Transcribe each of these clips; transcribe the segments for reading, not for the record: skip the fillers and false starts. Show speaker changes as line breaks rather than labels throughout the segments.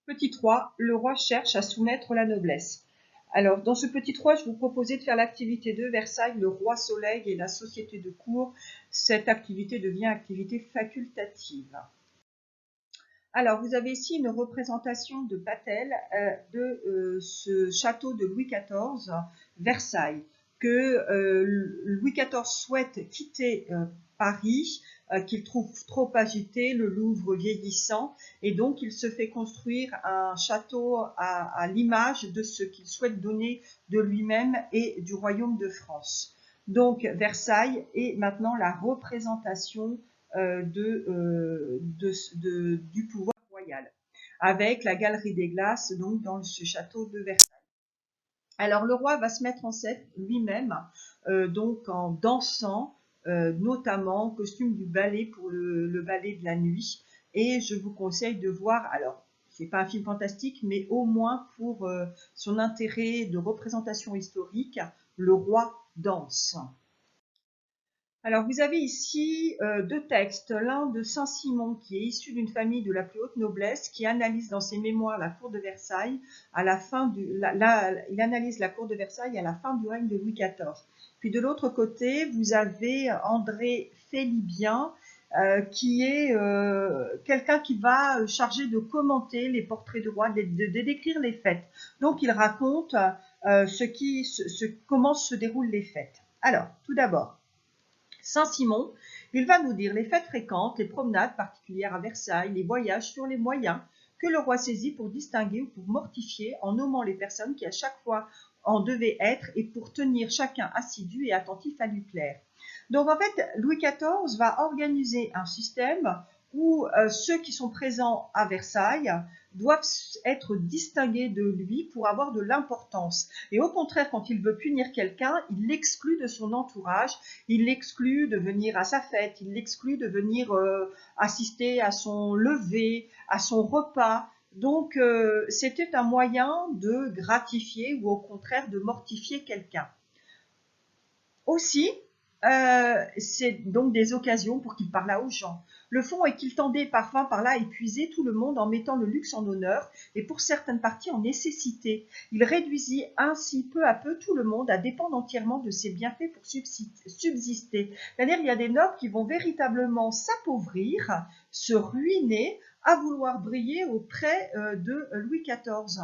Petit 3, le roi cherche à soumettre la noblesse. Alors, dans ce petit 3, je vous proposais de faire l'activité 2, Versailles, le roi soleil et la société de cour. Cette activité devient activité facultative. Alors, vous avez ici une représentation de Patel de ce château de Louis XIV, Versailles, que Louis XIV souhaite quitter Paris, qu'il trouve trop agité, le Louvre vieillissant, et donc il se fait construire un château à l'image de ce qu'il souhaite donner de lui-même et du royaume de France. Donc Versailles est maintenant la représentation du pouvoir royal, avec la galerie des glaces donc dans ce château de Versailles. Alors le roi va se mettre en scène lui-même, donc en dansant, notamment en costume du ballet pour le ballet de la nuit. Et je vous conseille de voir, alors c'est pas un film fantastique, mais au moins pour son intérêt de représentation historique, le roi danse. Alors, vous avez ici deux textes, l'un de Saint-Simon qui est issu d'une famille de la plus haute noblesse, qui analyse dans ses mémoires la cour de Versailles à la fin il analyse la cour de Versailles à la fin du règne de Louis XIV. Puis de l'autre côté, vous avez André Félibien, qui est quelqu'un qui va charger de commenter les portraits de roi, de décrire les fêtes. Donc, il raconte comment se déroulent les fêtes. Alors, tout d'abord, Saint-Simon, il va nous dire les fêtes fréquentes, les promenades particulières à Versailles, les voyages sur les moyens que le roi saisit pour distinguer ou pour mortifier en nommant les personnes qui à chaque fois en devaient être et pour tenir chacun assidu et attentif à lui plaire. Donc en fait, Louis XIV va organiser un système où ceux qui sont présents à Versailles doivent être distingués de lui pour avoir de l'importance. Et au contraire, quand il veut punir quelqu'un, il l'exclut de son entourage, il l'exclut de venir à sa fête, il l'exclut de venir assister à son lever, à son repas. Donc, c'était un moyen de gratifier ou au contraire de mortifier quelqu'un. Aussi, c'est donc des occasions pour qu'il parlât aux gens. Le fond est qu'il tendait parfois par là à épuiser tout le monde en mettant le luxe en honneur et pour certaines parties en nécessité. Il réduisit ainsi peu à peu tout le monde à dépendre entièrement de ses bienfaits pour subsister. C'est-à-dire il y a des nobles qui vont véritablement s'appauvrir, se ruiner à vouloir briller auprès de Louis XIV.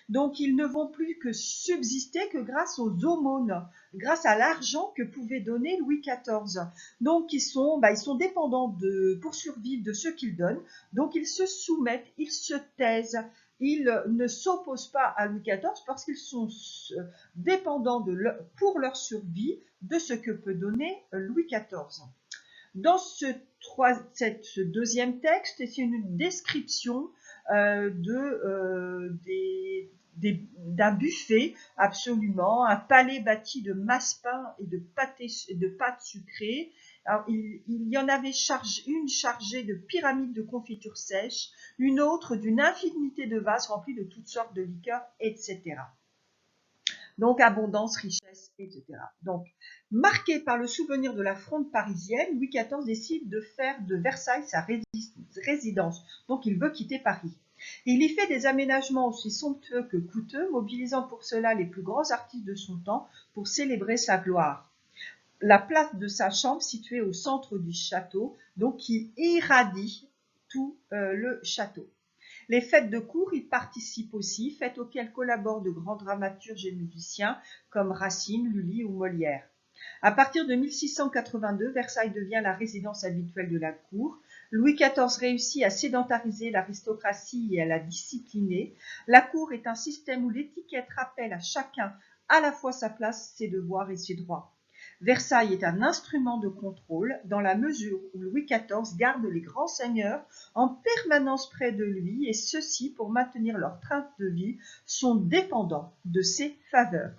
Donc ils ne vont plus que subsister que grâce aux aumônes, grâce à l'argent que pouvait donner Louis XIV. Donc ils sont dépendants pour survivre de ce qu'ils donnent, donc ils se soumettent, ils se taisent, ils ne s'opposent pas à Louis XIV parce qu'ils sont dépendants pour leur survie de ce que peut donner Louis XIV. Dans ce deuxième texte, c'est une description d'un buffet, absolument, un palais bâti de masse-pain et de pâtes sucrées. Alors, il y en avait une chargée de pyramides de confitures sèches, une autre d'une infinité de vases remplis de toutes sortes de liqueurs, etc. Donc abondance, richesse, etc. Donc, marqué par le souvenir de la fronde parisienne, Louis XIV décide de faire de Versailles sa résidence. Donc il veut quitter Paris. Il y fait des aménagements aussi somptueux que coûteux, mobilisant pour cela les plus grands artistes de son temps pour célébrer sa gloire. La place de sa chambre, située au centre du château, donc qui irradie tout le château. Les fêtes de cour y participent aussi, fêtes auxquelles collaborent de grands dramaturges et musiciens comme Racine, Lully ou Molière. À partir de 1682, Versailles devient la résidence habituelle de la cour. Louis XIV réussit à sédentariser l'aristocratie et à la discipliner. La cour est un système où l'étiquette rappelle à chacun à la fois sa place, ses devoirs et ses droits. Versailles est un instrument de contrôle dans la mesure où Louis XIV garde les grands seigneurs en permanence près de lui et ceux-ci, pour maintenir leur train de vie, sont dépendants de ses faveurs.